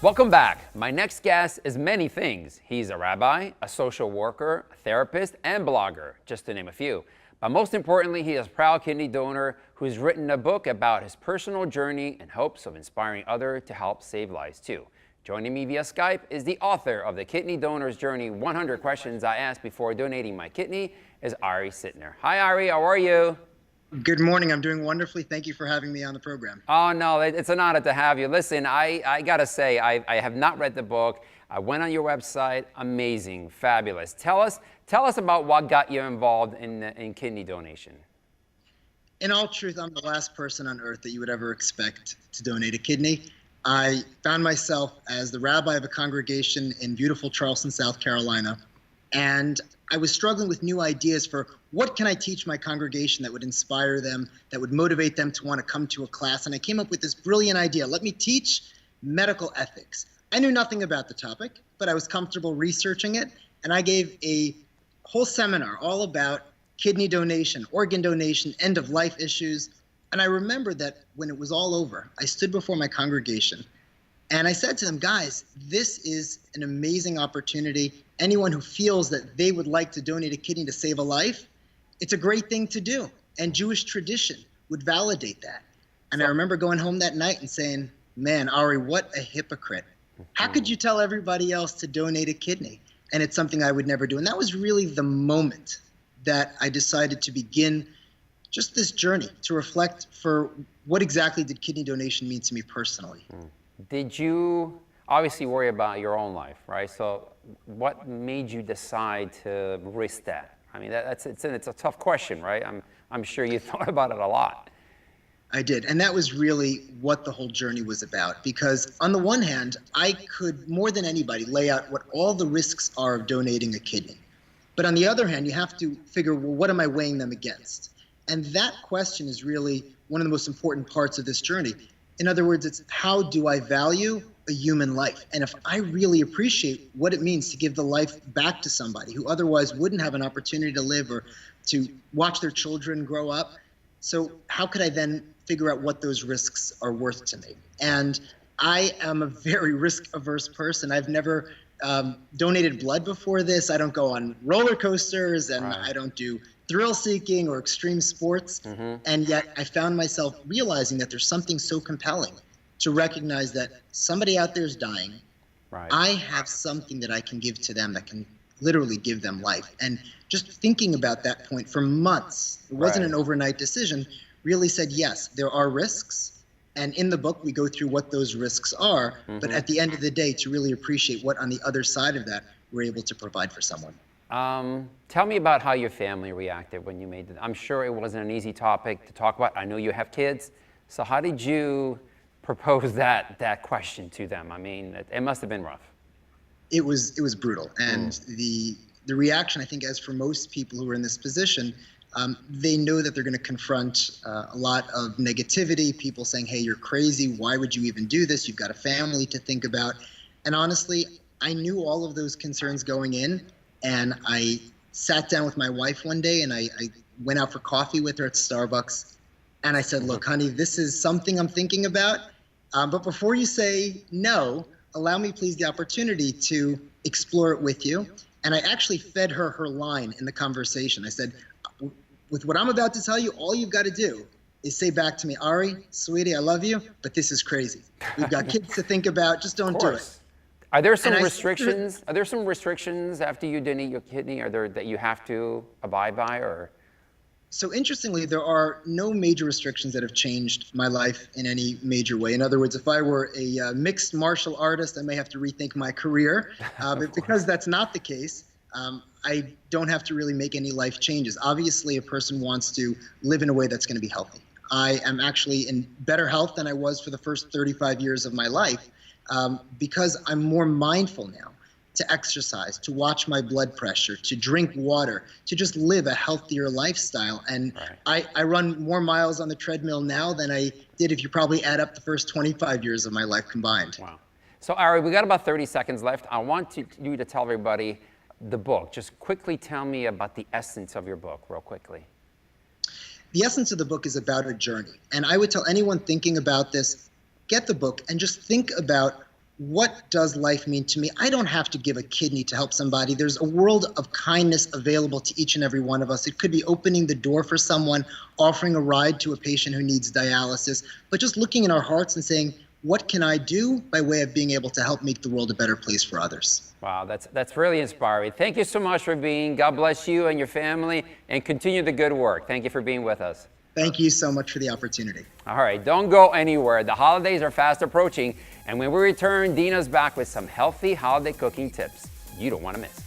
Welcome back. My next guest is many things. He's a rabbi, a social worker, a therapist, and blogger, just to name a few. But most importantly, he is a proud kidney donor who's written a book about his personal journey in hopes of inspiring others to help save lives too. Joining me via Skype is the author of the Kidney Donor's Journey 100 Questions I Asked Before Donating My Kidney, is Ari Sittner. Hi Ari, how are you? Good morning. I'm doing wonderfully. Thank you for having me on the program. Oh, no, it's an honor to have you. Listen, I got to say, I have not read the book. I went on your website. Amazing, fabulous. Tell us about what got you involved in kidney donation. In all truth, I'm the last person on earth that you would ever expect to donate a kidney. I found myself as the rabbi of a congregation in beautiful Charleston, South Carolina, and I was struggling with new ideas for what can I teach my congregation that would inspire them, that would motivate them to want to come to a class. And I came up with this brilliant idea. Let me teach medical ethics. I knew nothing about the topic, but I was comfortable researching it. And I gave a whole seminar all about kidney donation, organ donation, end-of-life issues. And I remember that when it was all over, I stood before my congregation and I said to them, guys, this is an amazing opportunity. Anyone who feels that they would like to donate a kidney to save a life, it's a great thing to do. And Jewish tradition would validate that. And I remember going home that night and saying, man, Ari, what a hypocrite. How could you tell everybody else to donate a kidney? And it's something I would never do. And that was really the moment that I decided to begin just this journey to reflect for what exactly did kidney donation mean to me personally. Did you obviously worry about your own life, right? So what made you decide to risk that? I mean, it's a tough question, right? I'm sure you thought about it a lot. I did, and that was really what the whole journey was about. Because on the one hand, I could more than anybody lay out what all the risks are of donating a kidney. But on the other hand, you have to figure, well, what am I weighing them against? And that question is really one of the most important parts of this journey. In other words, it's how do I value a human life? And if I really appreciate what it means to give the life back to somebody who otherwise wouldn't have an opportunity to live or to watch their children grow up, so how could I then figure out what those risks are worth to me? And I am a very risk-averse person. I've never donated blood before this. I don't go on roller coasters, and I don't do thrill-seeking or extreme sports. And yet I found myself realizing that there's something so compelling to recognize that somebody out there is dying. I have something that I can give to them that can literally give them life. And just thinking about that point for months, it wasn't an overnight decision, really said, yes, there are risks. And in the book, we go through what those risks are. But at the end of the day, to really appreciate what on the other side of that, we're able to provide for someone. Tell me about how your family reacted when you made it. I'm sure it wasn't an easy topic to talk about. I know you have kids. So how did you propose that question to them? I mean, it must have been rough. It was brutal. And the reaction, I think, as for most people who are in this position, they know that they're going to confront a lot of negativity, people saying, hey, you're crazy. Why would you even do this? You've got a family to think about. And honestly, I knew all of those concerns going in. And I sat down with my wife one day and I went out for coffee with her at Starbucks. And I said, look, honey, this is something I'm thinking about. But before you say no, allow me please the opportunity to explore it with you. And I actually fed her line in the conversation. I said, with what I'm about to tell you, all you've got to do is say back to me, Ari, sweetie, I love you, but this is crazy. We've got kids to think about. Just don't do it. Are there some restrictions? Are there some restrictions after you donate your kidney? Are there that you have to abide by, or? So interestingly, there are no major restrictions that have changed my life in any major way. In other words, if I were a mixed martial artist, I may have to rethink my career. But because that's not the case, I don't have to really make any life changes. Obviously, a person wants to live in a way that's going to be healthy. I am actually in better health than I was for the first 35 years of my life. Because I'm more mindful now to exercise, to watch my blood pressure, to drink water, to just live a healthier lifestyle. And I run more miles on the treadmill now than I did if you probably add up the first 25 years of my life combined. Wow. So Ari, we got about 30 seconds left. I want you to tell everybody the book. Just quickly tell me about the essence of your book, real quickly. The essence of the book is about a journey. And I would tell anyone thinking about this, get the book and just think about what does life mean to me? I don't have to give a kidney to help somebody. There's a world of kindness available to each and every one of us. It could be opening the door for someone, offering a ride to a patient who needs dialysis, but just looking in our hearts and saying, what can I do by way of being able to help make the world a better place for others? Wow, that's really inspiring. Thank you so much for being. God bless you and your family, and continue the good work. Thank you for being with us. Thank you so much for the opportunity. All right, don't go anywhere. The holidays are fast approaching, and when we return, Dina's back with some healthy holiday cooking tips you don't want to miss.